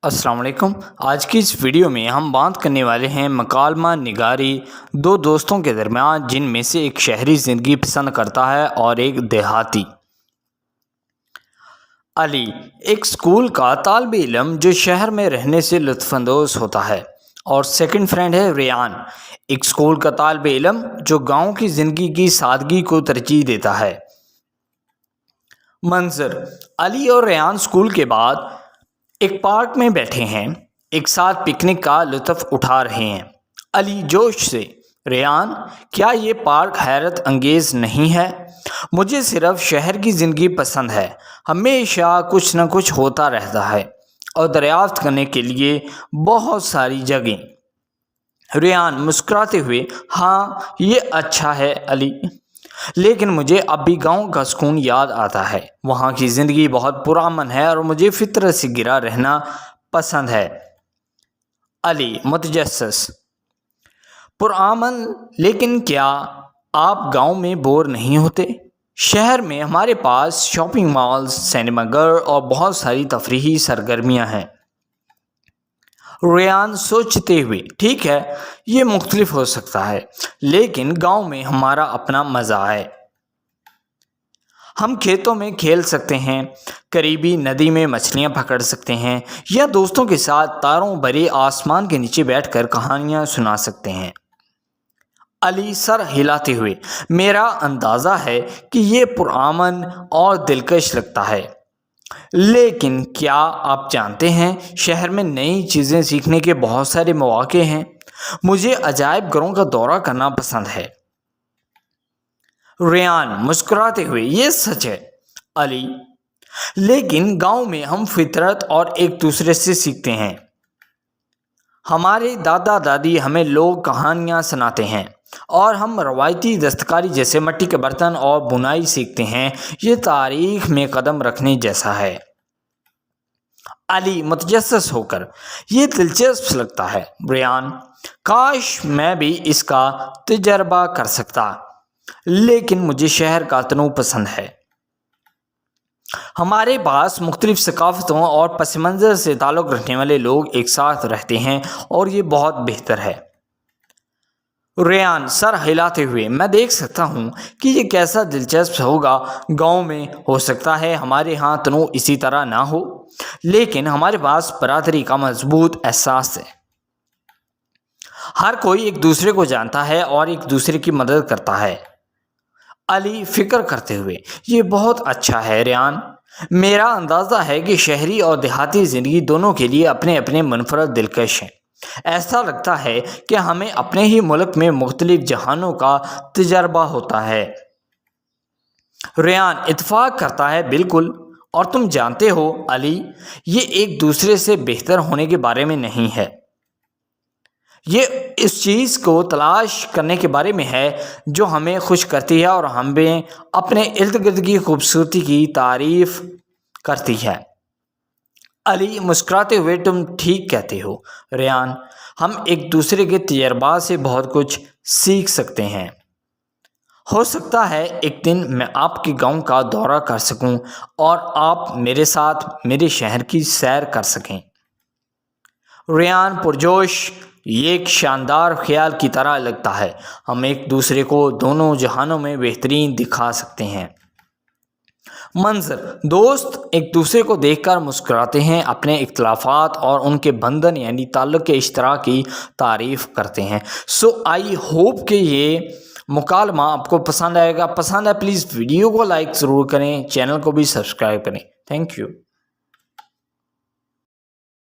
السلام علیکم۔ آج کی اس ویڈیو میں ہم بات کرنے والے ہیں مکالمہ نگاری دو دوستوں کے درمیان، جن میں سے ایک شہری زندگی پسند کرتا ہے اور ایک دیہاتی۔ علی ایک اسکول کا طالب علم جو شہر میں رہنے سے لطف اندوز ہوتا ہے، اور سیکنڈ فرینڈ ہے ریان، ایک اسکول کا طالب علم جو گاؤں کی زندگی کی سادگی کو ترجیح دیتا ہے۔ منظر: علی اور ریان اسکول کے بعد ایک پارک میں بیٹھے ہیں، ایک ساتھ پکنک کا لطف اٹھا رہے ہیں۔ علی جوش سے: ریان، کیا یہ پارک حیرت انگیز نہیں ہے؟ مجھے صرف شہر کی زندگی پسند ہے، ہمیشہ کچھ نہ کچھ ہوتا رہتا ہے اور دریافت کرنے کے لیے بہت ساری جگہیں۔ ریان مسکراتے ہوئے: ہاں، یہ اچھا ہے علی، لیکن مجھے اب بھی گاؤں کا سکون یاد آتا ہے۔ وہاں کی زندگی بہت پرامن ہے اور مجھے فطرت سے گرا رہنا پسند ہے۔ علی متجسس: پرامن، لیکن کیا آپ گاؤں میں بور نہیں ہوتے؟ شہر میں ہمارے پاس شاپنگ مالز، سینما گھر اور بہت ساری تفریحی سرگرمیاں ہیں۔ ریان سوچتے ہوئے: ٹھیک ہے، یہ مختلف ہو سکتا ہے، لیکن گاؤں میں ہمارا اپنا مزہ ہے۔ ہم کھیتوں میں کھیل سکتے ہیں، قریبی ندی میں مچھلیاں پکڑ سکتے ہیں، یا دوستوں کے ساتھ تاروں بھرے آسمان کے نیچے بیٹھ کر کہانیاں سنا سکتے ہیں۔ علی سر ہلاتے ہوئے: میرا اندازہ ہے کہ یہ پرامن اور دلکش لگتا ہے، لیکن کیا آپ جانتے ہیں شہر میں نئی چیزیں سیکھنے کے بہت سارے مواقع ہیں۔ مجھے عجائب گھروں کا دورہ کرنا پسند ہے۔ ریان مسکراتے ہوئے: یہ سچ ہے علی، لیکن گاؤں میں ہم فطرت اور ایک دوسرے سے سیکھتے ہیں۔ ہمارے دادا دادی ہمیں لوگ کہانیاں سناتے ہیں اور ہم روایتی دستکاری جیسے مٹی کے برتن اور بنائی سیکھتے ہیں۔ یہ تاریخ میں قدم رکھنے جیسا ہے۔ علی متجسس ہو کر: یہ دلچسپ لگتا ہے ریان، کاش میں بھی اس کا تجربہ کر سکتا، لیکن مجھے شہر کا تنوع پسند ہے۔ ہمارے پاس مختلف ثقافتوں اور پس منظر سے تعلق رکھنے والے لوگ ایک ساتھ رہتے ہیں اور یہ بہت بہتر ہے۔ ریان سر ہلاتے ہوئے: میں دیکھ سکتا ہوں کہ یہ کیسا دلچسپ ہوگا۔ گاؤں میں ہو سکتا ہے ہمارے ہاں تنوع اسی طرح نہ ہو، لیکن ہمارے پاس برادری کا مضبوط احساس ہے۔ ہر کوئی ایک دوسرے کو جانتا ہے اور ایک دوسرے کی مدد کرتا ہے۔ علی فکر کرتے ہوئے: یہ بہت اچھا ہے ریان، میرا اندازہ ہے کہ شہری اور دیہاتی زندگی دونوں کے لیے اپنے اپنے منفرد دلکش ہیں۔ ایسا لگتا ہے کہ ہمیں اپنے ہی ملک میں مختلف جہانوں کا تجربہ ہوتا ہے۔ ریان اتفاق کرتا ہے: بالکل، اور تم جانتے ہو علی، یہ ایک دوسرے سے بہتر ہونے کے بارے میں نہیں ہے، یہ اس چیز کو تلاش کرنے کے بارے میں ہے جو ہمیں خوش کرتی ہے اور ہمیں اپنے ارد گرد کی خوبصورتی کی تعریف کرتی ہے۔ علی مسکراتے ہوئے: تم ٹھیک کہتے ہو ریان، ہم ایک دوسرے کے تجربات سے بہت کچھ سیکھ سکتے ہیں۔ ہو سکتا ہے ایک دن میں آپ کے گاؤں کا دورہ کر سکوں اور آپ میرے ساتھ میرے شہر کی سیر کر سکیں۔ ریان پرجوش: یہ ایک شاندار خیال کی طرح لگتا ہے، ہم ایک دوسرے کو دونوں جہانوں میں بہترین دکھا سکتے ہیں۔ منظر: دوست ایک دوسرے کو دیکھ کر مسکراتے ہیں، اپنے اختلافات اور ان کے بندھن یعنی تعلق کے اشتراک کی تعریف کرتے ہیں۔ آئی ہوپ کہ یہ مکالمہ آپ کو پسند آئے گا۔ پسند ہے پلیز ویڈیو کو لائک ضرور کریں، چینل کو بھی سبسکرائب کریں۔ Thank you.